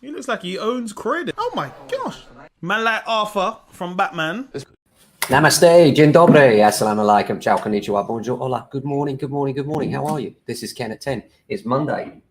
He looks like he owns credit. Oh my gosh. Man like Arthur from Batman. Namaste, dzień dobry, assalamu alaikum, ciao, konnichiwa, bonjour, hola, good morning, good morning, good morning. How are you? This is Ken at 10. It's Monday.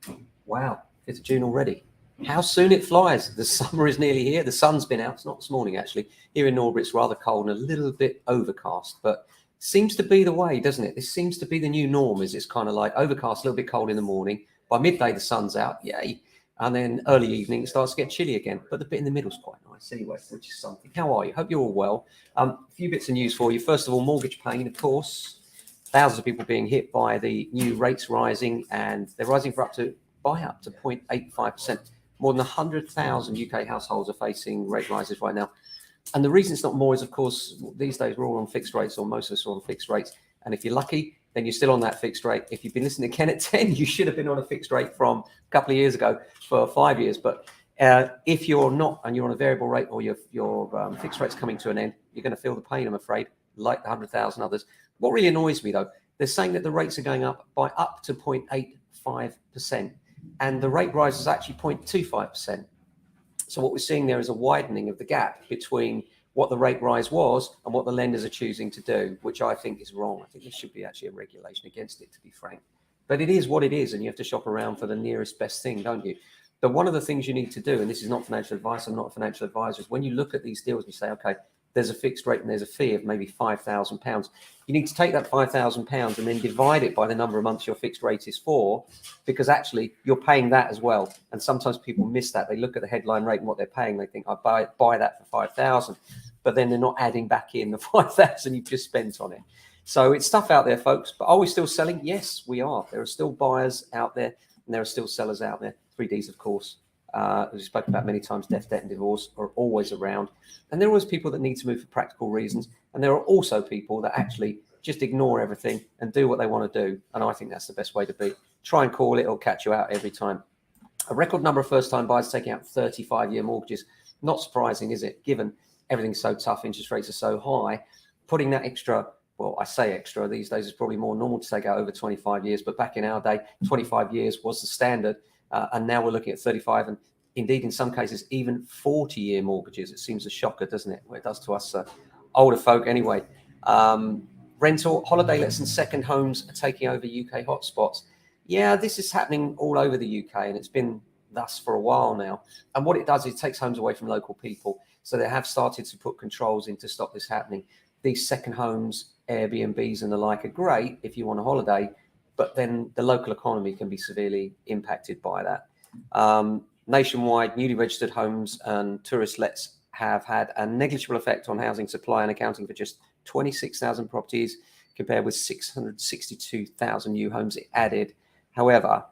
Wow, 5th of June already. How soon it flies. The summer is nearly here. The sun's been out. It's not this morning, actually. Here in Norbury, it's rather cold and a little bit overcast, but seems to be the way, doesn't it? This seems to be the new norm, is it's kind of like overcast, a little bit cold in the morning. By midday, the sun's out, yay. And then early evening, it starts to get chilly again. But the bit in the middle is quite nice anyway, which is something. How are you? Hope you're all well. A few bits of news for you. First of all, mortgage pain, of course. Thousands of people being hit by the new rates rising, and they're rising for up to 0.85%. More than 100,000 UK households are facing rate rises right now. And the reason it's not more is, of course, these days we're all on fixed rates, or most of us are on fixed rates. And if you're lucky, then you're still on that fixed rate. If you've been listening to Ken at 10, you should have been on a fixed rate from a couple of years ago for 5 years. But if you're not, and you're on a variable rate, or your fixed rate's coming to an end, you're going to feel the pain, I'm afraid, like the 100,000 others. What really annoys me, though, they're saying that the rates are going up by up to 0.85%. And the rate rise is actually 0.25%. So what we're seeing there is a widening of the gap between what the rate rise was and what the lenders are choosing to do, which I think is wrong. I think there should be actually a regulation against it, to be frank. But it is what it is, and you have to shop around for the nearest best thing, don't you? But one of the things you need to do, and this is not financial advice, I'm not a financial advisor, is when you look at these deals and you say, okay, there's a fixed rate and there's a fee of maybe £5,000. You need to take that £5,000 and then divide it by the number of months your fixed rate is for, because actually you're paying that as well. And sometimes people miss that. They look at the headline rate and what they're paying. They think, I buy that for 5,000, but then they're not adding back in the 5,000 you've just spent on it. So it's tough out there, folks. But are we still selling? Yes, we are. There are still buyers out there, and there are still sellers out there. 3Ds, of course. As we spoke about many times, death, debt, and divorce are always around. And there are always people that need to move for practical reasons. And there are also people that actually just ignore everything and do what they want to do. And I think that's the best way to be. Try and call it, it'll catch you out every time. A record number of first-time buyers taking out 35-year mortgages. Not surprising, is it? Given everything's so tough, interest rates are so high, putting that extra, well, I say extra, these days it's probably more normal to take out over 25 years. But back in our day, 25 years was the standard. And now we're looking at 35 and indeed, in some cases, even 40-year mortgages. It seems a shocker, doesn't it? Well, it does to us older folk anyway. Rental, holiday lets and second homes are taking over UK hotspots. Yeah, this is happening all over the UK, and it's been thus for a while now. And what it does is it takes homes away from local people. So they have started to put controls in to stop this happening. These second homes, Airbnbs and the like are great if you want a holiday, but then the local economy can be severely impacted by that. Nationwide, newly registered homes and tourist lets have had a negligible effect on housing supply and accounting for just 26,000 properties compared with 662,000 new homes it added. However,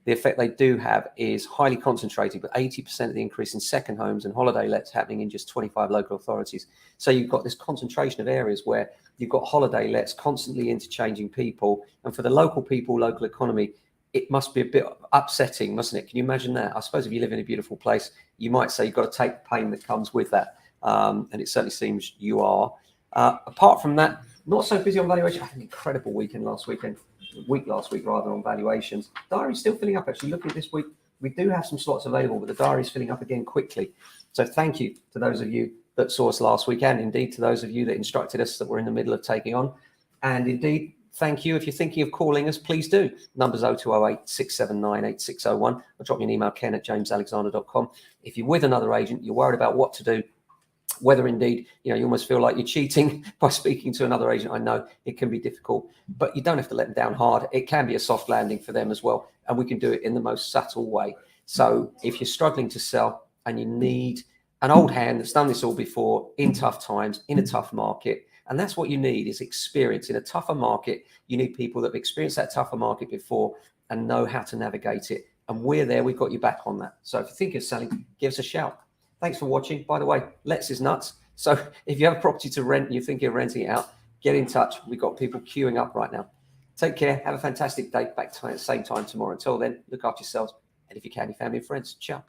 the effect they do have is highly concentrated, with 80% of the increase in second homes and holiday lets happening in just 25 local authorities. So you've got this concentration of areas where you've got holiday lets constantly interchanging people. And for the local people, local economy, it must be a bit upsetting, mustn't it? Can you imagine that? I suppose if you live in a beautiful place, you might say you've got to take the pain that comes with that. And it certainly seems you are. Apart from that, not so busy on valuation. I had an incredible week last week rather, on valuations. Diary's still filling up, actually. Looking at this week, we do have some slots available, but the diary's filling up again quickly. So thank you to those of you that saw us last week, and indeed to those of you that instructed us that we're in the middle of taking on. And indeed, thank you. If you're thinking of calling us, please do. Numbers 0208 679 8601. Or drop me an email, ken@jamesalexander.com. If you're with another agent, you're worried about what to do, whether indeed, you almost feel like you're cheating by speaking to another agent. I know it can be difficult, but you don't have to let them down hard. It can be a soft landing for them as well. And we can do it in the most subtle way. So if you're struggling to sell and you need an old hand that's done this all before in tough times, in a tough market, and that's what you need, is experience. In a tougher market, you need people that have experienced that tougher market before and know how to navigate it. And we're there. We've got you back on that. So if you think of selling, give us a shout. Thanks for watching. By the way, Let's is nuts. So if you have a property to rent and you're thinking of renting it out, get in touch. We've got people queuing up right now. Take care. Have a fantastic day. Back to the same time tomorrow. Until then, look after yourselves. And if you can, your family and friends. Ciao.